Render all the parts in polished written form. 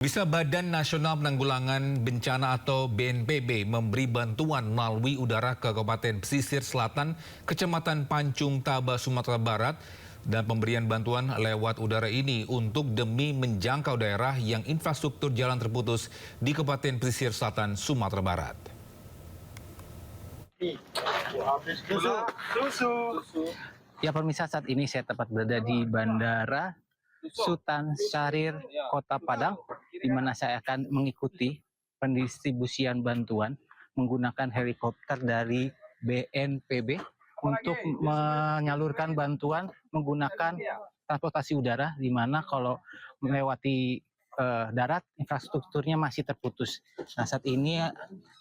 Bisa Badan Nasional Penanggulangan Bencana atau BNPB memberi bantuan melalui udara ke Kabupaten Pesisir Selatan, Kecamatan Pancung Taba, Sumatera Barat, dan pemberian bantuan lewat udara ini untuk demi menjangkau daerah yang infrastruktur jalan terputus di Kabupaten Pesisir Selatan, Sumatera Barat. Ya pemirsa, saat ini saya tepat berada di Bandara Sultan Syahrir, Kota Padang, di mana saya akan mengikuti pendistribusian bantuan menggunakan helikopter dari BNPB untuk menyalurkan bantuan menggunakan transportasi udara, di mana kalau melewati darat infrastrukturnya masih terputus. Nah, saat ini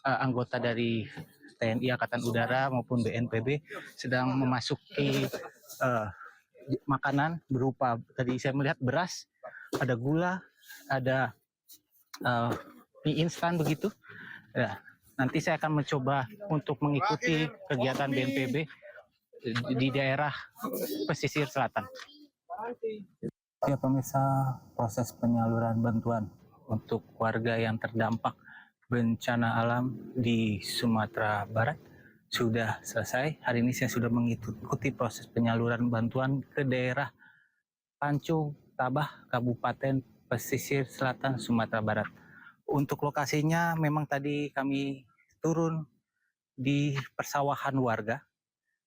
anggota dari TNI Angkatan Udara maupun BNPB sedang memasuki makanan berupa, tadi saya melihat beras, ada gula, ada mie instan begitu. Ya, nanti saya akan mencoba untuk mengikuti kegiatan BNPB di daerah pesisir selatan. Ya pemirsa, proses penyaluran bantuan untuk warga yang terdampak bencana alam di Sumatera Barat sudah selesai. Hari ini saya sudah mengikuti proses penyaluran bantuan ke daerah Pancung Tabah, Kabupaten Pesisir Selatan, Sumatera Barat. Untuk lokasinya memang tadi kami turun di persawahan warga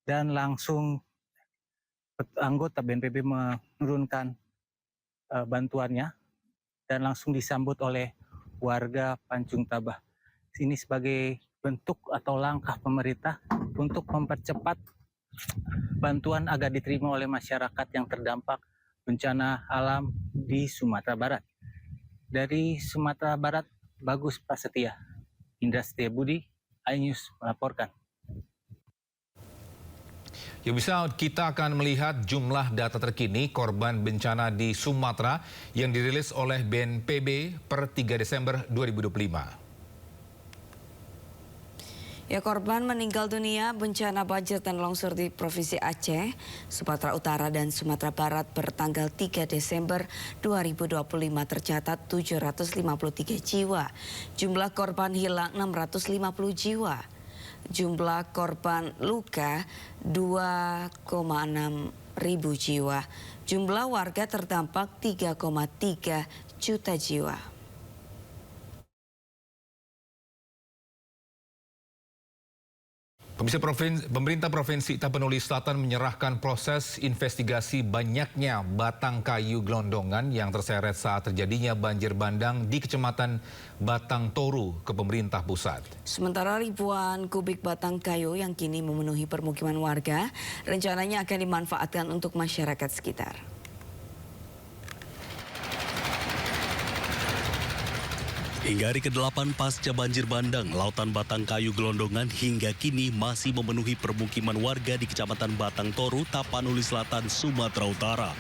dan langsung anggota BNPB menurunkan bantuannya dan langsung disambut oleh warga Pancung Tabah. Ini sebagai bentuk atau langkah pemerintah untuk mempercepat bantuan agar diterima oleh masyarakat yang terdampak bencana alam di Sumatera Barat. Dari Sumatera Barat, Bagus Prasetya, Indra Setia Budi, iNews melaporkan. Ya, bisa kita akan melihat jumlah data terkini korban bencana di Sumatera yang dirilis oleh BNPB per 3 Desember 2025. Ya, korban meninggal dunia bencana banjir dan longsor di Provinsi Aceh, Sumatera Utara, dan Sumatera Barat bertanggal 3 Desember 2025 tercatat 753 jiwa. Jumlah korban hilang 650 jiwa. Jumlah korban luka 2,6 ribu jiwa. Jumlah warga terdampak 3,3 juta jiwa. Pemerintah Provinsi Tapanuli Selatan menyerahkan proses investigasi banyaknya batang kayu gelondongan yang terseret saat terjadinya banjir bandang di Kecamatan Batang Toru ke pemerintah pusat. Sementara ribuan kubik batang kayu yang kini memenuhi permukiman warga rencananya akan dimanfaatkan untuk masyarakat sekitar. Hingga hari ke-8 pasca banjir bandang, lautan batang kayu gelondongan hingga kini masih memenuhi permukiman warga di Kecamatan Batang Toru, Tapanuli Selatan, Sumatera Utara.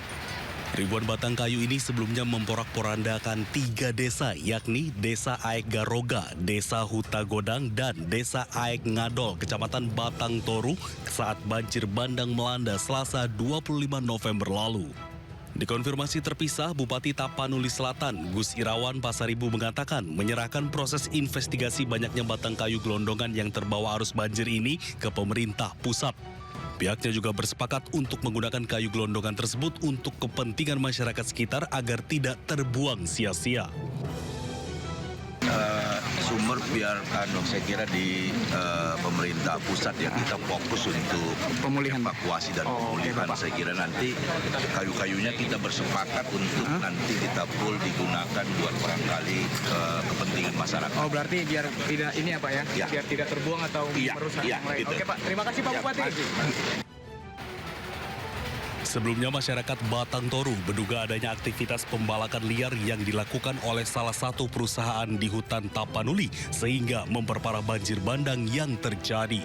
Ribuan batang kayu ini sebelumnya memporak-porandakan 3 desa, yakni Desa Aek Garoga, Desa Huta Godang, dan Desa Aek Ngadol, Kecamatan Batang Toru saat banjir bandang melanda Selasa 25 November lalu. Dikonfirmasi terpisah, Bupati Tapanuli Selatan, Gus Irawan Pasaribu mengatakan menyerahkan proses investigasi banyaknya batang kayu gelondongan yang terbawa arus banjir ini ke pemerintah pusat. Pihaknya juga bersepakat untuk menggunakan kayu gelondongan tersebut untuk kepentingan masyarakat sekitar agar tidak terbuang sia-sia. Sumber biarkan saya kira di pemerintah pusat ya, kita fokus untuk Pemulihan evakuasi dan pemulihan. Saya kira nanti kayu-kayunya kita bersepakat untuk nanti kita pool digunakan buat barangkali kepentingan masyarakat. Oh, berarti biar tidak ini ya Pak ya? Ya. Biar tidak terbuang atau merusak yang lain. gitu. Oke Pak, terima kasih Pak Bupati. Sebelumnya masyarakat Batang Toru menduga adanya aktivitas pembalakan liar yang dilakukan oleh salah satu perusahaan di hutan Tapanuli sehingga memperparah banjir bandang yang terjadi.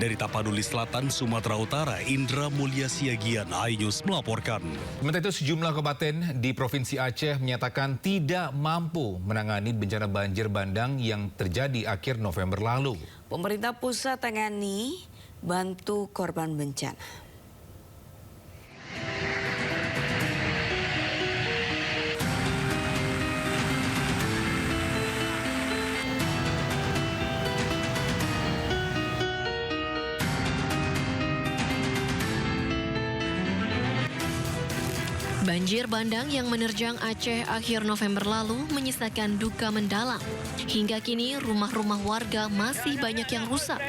Dari Tapanuli Selatan, Sumatera Utara, Indra Mulya Siagian, iNews melaporkan. Sementara itu sejumlah kabupaten di Provinsi Aceh menyatakan tidak mampu menangani bencana banjir bandang yang terjadi akhir November lalu. Pemerintah pusat tangani bantu korban bencana. Banjir bandang yang menerjang Aceh akhir November lalu menyisakan duka mendalam. Hingga kini rumah-rumah warga masih banyak yang rusak.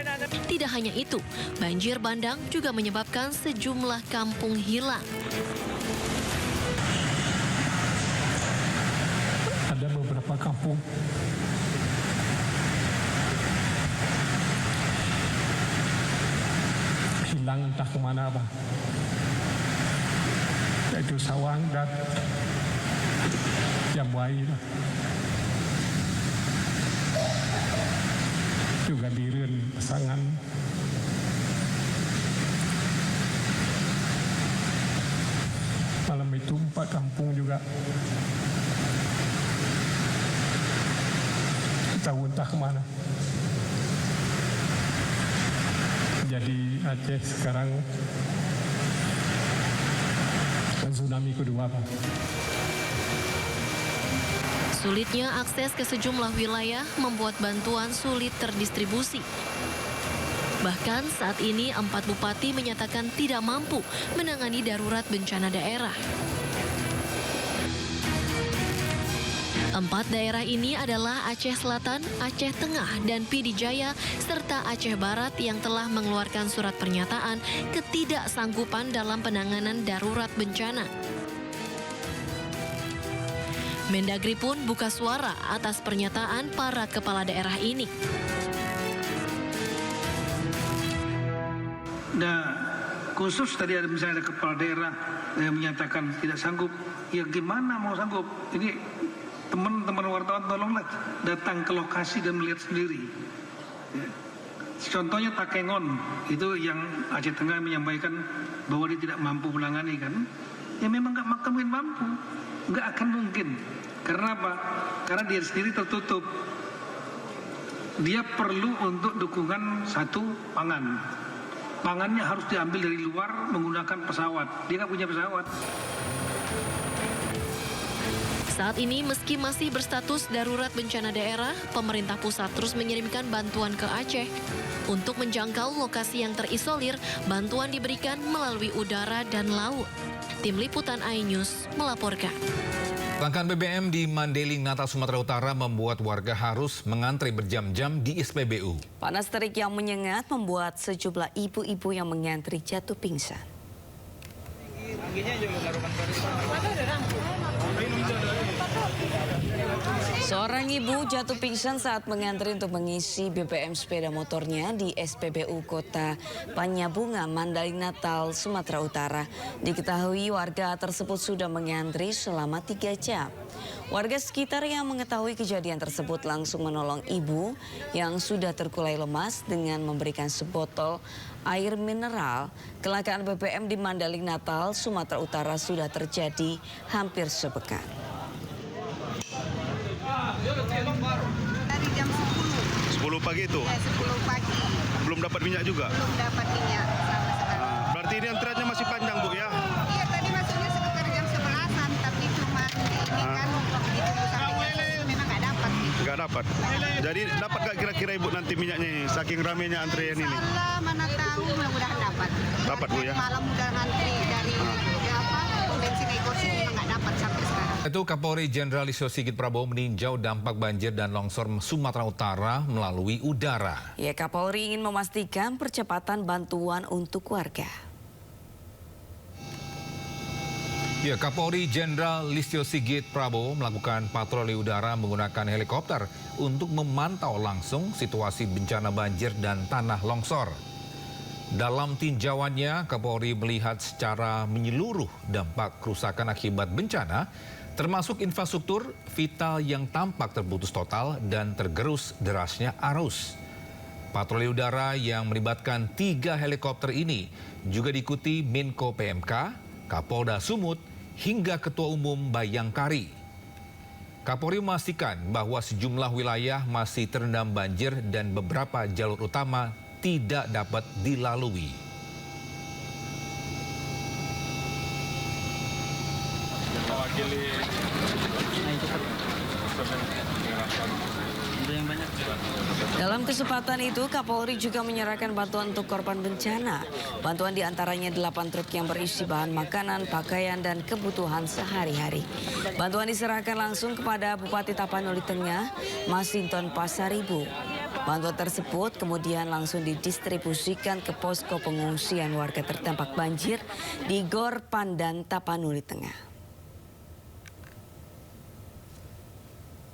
Tidak hanya itu, banjir bandang juga menyebabkan sejumlah kampung hilang. Ada beberapa kampung hilang entah kemana apa. Yaitu Sawang dan Jambuai juga Biren, Pasangan. Malam itu 4 kampung juga tahu entah kemana. Jadi Aceh sekarang tsunami kedua, Pak. Sulitnya akses ke sejumlah wilayah membuat bantuan sulit terdistribusi. Bahkan saat ini 4 bupati menyatakan tidak mampu menangani darurat bencana daerah. 4 daerah ini adalah Aceh Selatan, Aceh Tengah, dan Pidi Jaya, serta Aceh Barat yang telah mengeluarkan surat pernyataan ketidaksanggupan dalam penanganan darurat bencana. Mendagri pun buka suara atas pernyataan para kepala daerah ini. Nah, khusus tadi ada misalnya ada kepala daerah yang menyatakan tidak sanggup, ya gimana mau sanggup? Ini teman-teman wartawan tolonglah datang ke lokasi dan melihat sendiri. Ya. Contohnya Takengon, itu yang Aceh Tengah menyampaikan bahwa dia tidak mampu menangani kan. Ya memang nggak mungkin mampu, nggak akan mungkin. Karena apa? Karena dia sendiri tertutup. Dia perlu untuk dukungan satu pangan. Pangannya harus diambil dari luar menggunakan pesawat. Dia nggak punya pesawat. Saat ini meski masih berstatus darurat bencana daerah, pemerintah pusat terus mengirimkan bantuan ke Aceh. Untuk menjangkau lokasi yang terisolir, bantuan diberikan melalui udara dan laut. Tim Liputan iNews melaporkan. Kelangkaan BBM di Mandailing, Natal, Sumatera Utara membuat warga harus mengantri berjam-jam di SPBU. Panas terik yang menyengat membuat sejumlah ibu-ibu yang mengantri jatuh pingsan. Seorang ibu jatuh pingsan saat mengantri untuk mengisi BBM sepeda motornya di SPBU Kota Panyabunga, Mandailing, Natal, Sumatera Utara. Diketahui warga tersebut sudah mengantri selama 3 jam. Warga sekitar yang mengetahui kejadian tersebut langsung menolong ibu yang sudah terkulai lemas dengan memberikan sebotol air mineral. Kelangkaan BBM di Mandailing, Natal, Sumatera Utara sudah terjadi hampir sepekan. Dari jam 10 pagi itu? Ya, 10 pagi. Belum dapat minyak juga? Belum dapat minyak sama sekali. Berarti ini antriannya masih panjang, Bu, ya? Iya, tadi masuknya sekitar jam 11-an, tapi cuma ini kan ditunggu sampai jam 10 memang nggak dapat. Nggak dapat? Jadi dapat nggak kira-kira Ibu nanti minyaknya ini, saking ramainya antrian ini? Insyaallah, mana tahu, mudah-mudahan dapat. Dapat, Bu, ya? Malam udah ngantri dari bensin ekor sini memang nggak dapat sampai sekarang. Itu Kapolri Jenderal Listio Sigit Prabowo meninjau dampak banjir dan longsor Sumatera Utara melalui udara. Ya, Kapolri ingin memastikan percepatan bantuan untuk warga. Ya, Kapolri Jenderal Listio Sigit Prabowo melakukan patroli udara menggunakan helikopter untuk memantau langsung situasi bencana banjir dan tanah longsor. Dalam tinjauannya, Kapolri melihat secara menyeluruh dampak kerusakan akibat bencana, termasuk infrastruktur vital yang tampak terputus total dan tergerus derasnya arus. Patroli udara yang melibatkan 3 helikopter ini juga diikuti Menko PMK, Kapolda Sumut, hingga Ketua Umum Bayangkari. Kapolri memastikan bahwa sejumlah wilayah masih terendam banjir dan beberapa jalur utama tidak dapat dilalui. Yang banyak. Dalam kesempatan itu, Kapolri juga menyerahkan bantuan untuk korban bencana. Bantuan diantaranya 8 truk yang berisi bahan makanan, pakaian, dan kebutuhan sehari-hari. Bantuan diserahkan langsung kepada Bupati Tapanuli Tengah, Masinton Pasaribu. Bantuan tersebut kemudian langsung didistribusikan ke posko pengungsian warga terdampak banjir di Gor Pandan, Tapanuli Tengah.